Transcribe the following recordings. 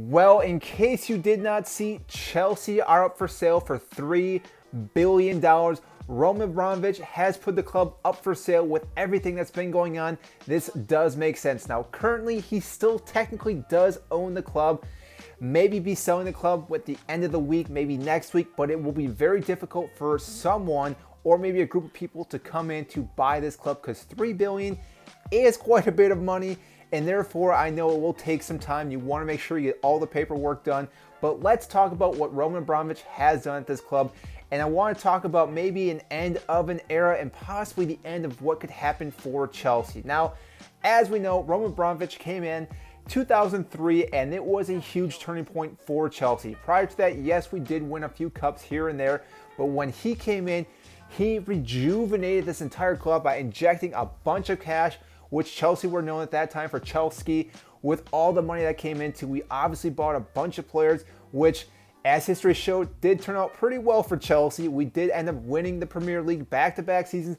Well, in case you did not see, Chelsea are up for sale for $3 billion. Roman Abromovich has put the club up for sale. With everything that's been going on, this does make sense. Now, currently, he still technically does own the club. Maybe be selling the club at the end of the week, maybe next week, but it will be very difficult for someone or maybe a group of people to come in to buy this club because $3 billion is quite a bit of money. And therefore, I know it will take some time. You want to make sure you get all the paperwork done. But let's talk about what Roman Abromovich has done at this club. And I want to talk about maybe an end of an era and possibly the end of what could happen for Chelsea. Now, as we know, Roman Abromovich came in 2003, and it was a huge turning point for Chelsea. Prior to that, yes, we did win a few cups here and there. But when he came in, he rejuvenated this entire club by injecting a bunch of cash, which Chelsea were known at that time for Chelsea. With all the money that came into, we obviously bought a bunch of players, which, as history showed, did turn out pretty well for Chelsea. We did end up winning the Premier League back-to-back seasons.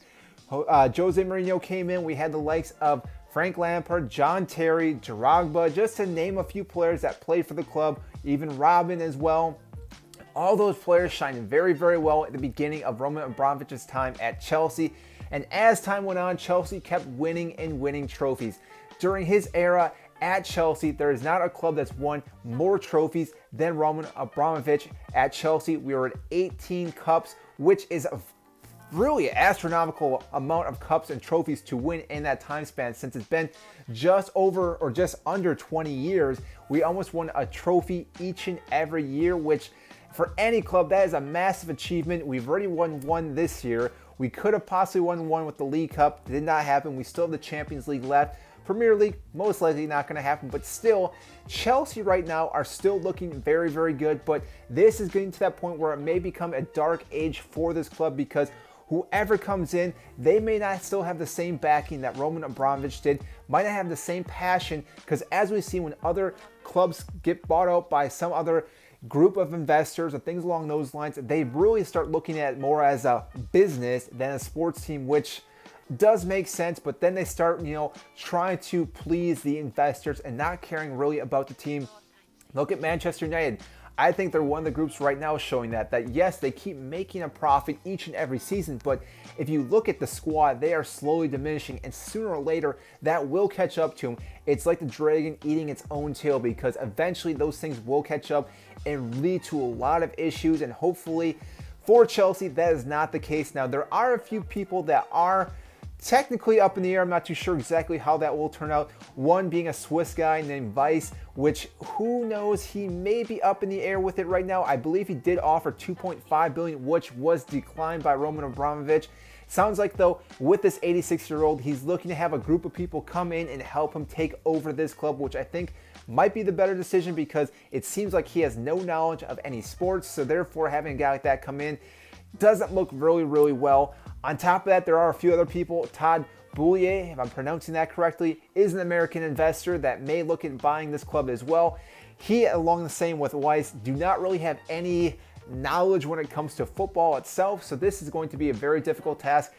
Jose Mourinho came in. We had the likes of Frank Lampard, John Terry, Drogba, just to name a few players that played for the club, even Robin as well. All those players shined very, very well at the beginning of Roman Abramovich's time at Chelsea. And as time went on, Chelsea kept winning and winning trophies. During his era at Chelsea, there is not a club that's won more trophies than Roman Abromovich at Chelsea. We were at 18 cups, which is a really astronomical amount of cups and trophies to win in that time span. Since it's been just over or just under 20 years, we almost won a trophy each and every year, which for any club, that is a massive achievement. We've already won one this year. We could have possibly won one with the League Cup. Did not happen. We still have the Champions League left. Premier League, most likely not going to happen. But still, Chelsea right now are still looking very, very good. But this is getting to that point where it may become a dark age for this club because whoever comes in, they may not still have the same backing that Roman Abromovich did, might not have the same passion, because as we see when other clubs get bought out by some other group of investors and things along those lines, they really start looking at it more as a business than a sports team, which does make sense. But then they start, trying to please the investors and not caring really about the team. Look at Manchester United. I think they're one of the groups right now showing that yes, they keep making a profit each and every season, but if you look at the squad, they are slowly diminishing, and sooner or later, that will catch up to them. It's like the dragon eating its own tail, because eventually those things will catch up and lead to a lot of issues, and hopefully for Chelsea, that is not the case. Now, there are a few people that are technically up in the air. I'm not too sure exactly how that will turn out. One being a Swiss guy named Weiss, which who knows, he may be up in the air with it right now. I believe he did offer $2.5 billion, which was declined by Roman Abromovich. Sounds like though, with this 86-year-old, he's looking to have a group of people come in and help him take over this club, which I think might be the better decision because it seems like he has no knowledge of any sports. So therefore, having a guy like that come in doesn't look really, really well. On top of that, there are a few other people. Todd Boulier, if I'm pronouncing that correctly, is an American investor that may look at buying this club as well. He, along the same with Weiss, do not really have any knowledge when it comes to football itself, so this is going to be a very difficult task.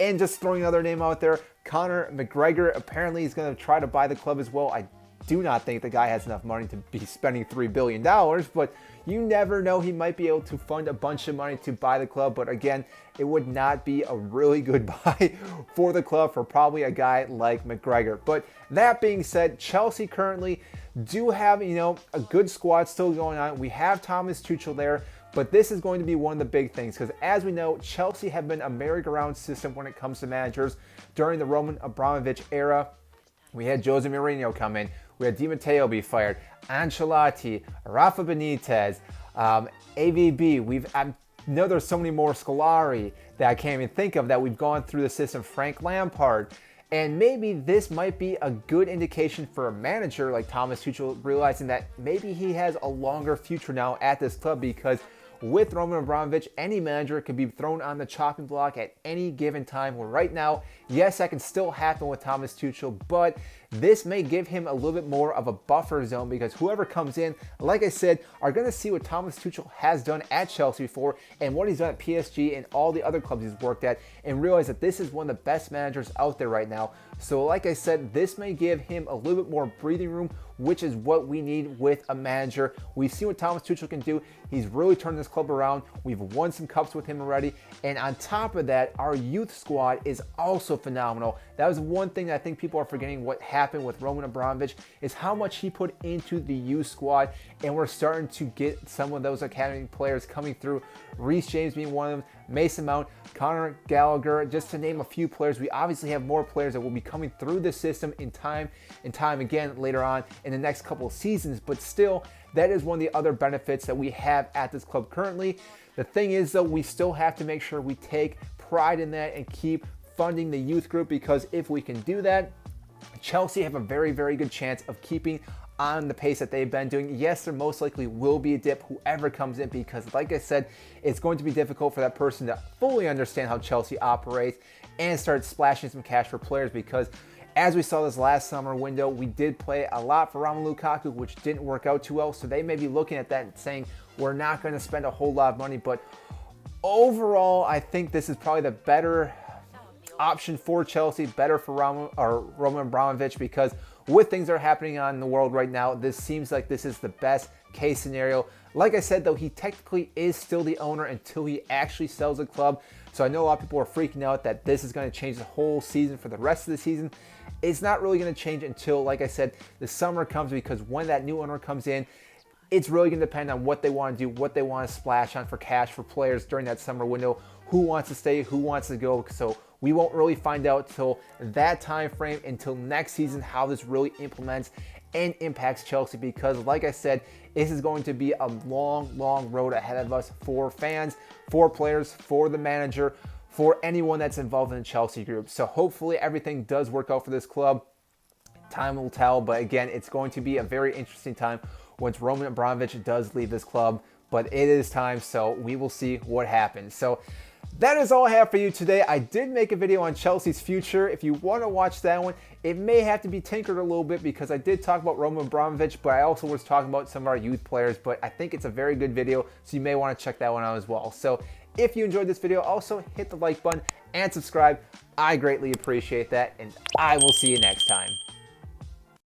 And just throwing another name out there, Conor McGregor, apparently he's going to try to buy the club as well. I do not think the guy has enough money to be spending $3 billion, but you never know. He might be able to fund a bunch of money to buy the club, but again, it would not be a really good buy for the club for probably a guy like McGregor. But that being said, Chelsea currently do have, a good squad still going on. We have Thomas Tuchel there, but this is going to be one of the big things because as we know, Chelsea have been a merry-go-round system when it comes to managers. During the Roman Abramovich era, we had Jose Mourinho come in. We had Di Matteo be fired, Ancelotti, Rafa Benitez, AVB. I know there's so many more, Scolari, that I can't even think of that we've gone through the system, Frank Lampard. And maybe this might be a good indication for a manager like Thomas Tuchel, realizing that maybe he has a longer future now at this club, because with Roman Abromovich, any manager can be thrown on the chopping block at any given time. Where right now, yes, that can still happen with Thomas Tuchel, but this may give him a little bit more of a buffer zone, because whoever comes in, like I said, are going to see what Thomas Tuchel has done at Chelsea before and what he's done at PSG and all the other clubs he's worked at, and realize that this is one of the best managers out there right now. So like I said, this may give him a little bit more breathing room, which is what we need with a manager. We've seen what Thomas Tuchel can do. He's really turned this club around. We've won some cups with him already. And on top of that, our youth squad is also phenomenal. That was one thing that I think people are forgetting what happened with Roman Abromovich, is how much he put into the youth squad. And we're starting to get some of those academy players coming through. Reece James being one of them, Mason Mount, Conor Gallagher, just to name a few players. We obviously have more players that will be coming through the system in time and time again later on in the next couple of seasons, but still, that is one of the other benefits that we have at this club currently. The thing is, though, we still have to make sure we take pride in that and keep funding the youth group, because if we can do that, Chelsea have a very, very good chance of keeping on the pace that they've been doing. Yes, there most likely will be a dip, whoever comes in, because like I said, it's going to be difficult for that person to fully understand how Chelsea operates and start splashing some cash for players, because as we saw this last summer window, we did play a lot for Romelu Lukaku, which didn't work out too well. So they may be looking at that and saying, we're not going to spend a whole lot of money. But overall, I think this is probably the better option for Chelsea, better for Roman Abromovich, because with things that are happening on in the world right now, this seems like this is the best case scenario. Like I said, though, he technically is still the owner until he actually sells the club. So I know a lot of people are freaking out that this is going to change the whole season for the rest of the season. It's not really going to change until, like I said, the summer comes, because when that new owner comes in, it's really going to depend on what they want to do, what they want to splash on for cash for players during that summer window, who wants to stay, who wants to go. So we won't really find out till that time frame, until next season, how this really implements and impacts Chelsea, because like I said, this is going to be a long, long road ahead of us for fans, for players, for the manager, for anyone that's involved in the Chelsea group. So hopefully everything does work out for this club. Time will tell, but again, it's going to be a very interesting time once Roman Abromovich does leave this club, but it is time, so we will see what happens. So that is all I have for you today. I did make a video on Chelsea's future. If you want to watch that one, it may have to be tinkered a little bit, because I did talk about Roman Abromovich, but I also was talking about some of our youth players, but I think it's a very good video, so you may want to check that one out as well. So if you enjoyed this video, also hit the like button and subscribe. I greatly appreciate that, and I will see you next time.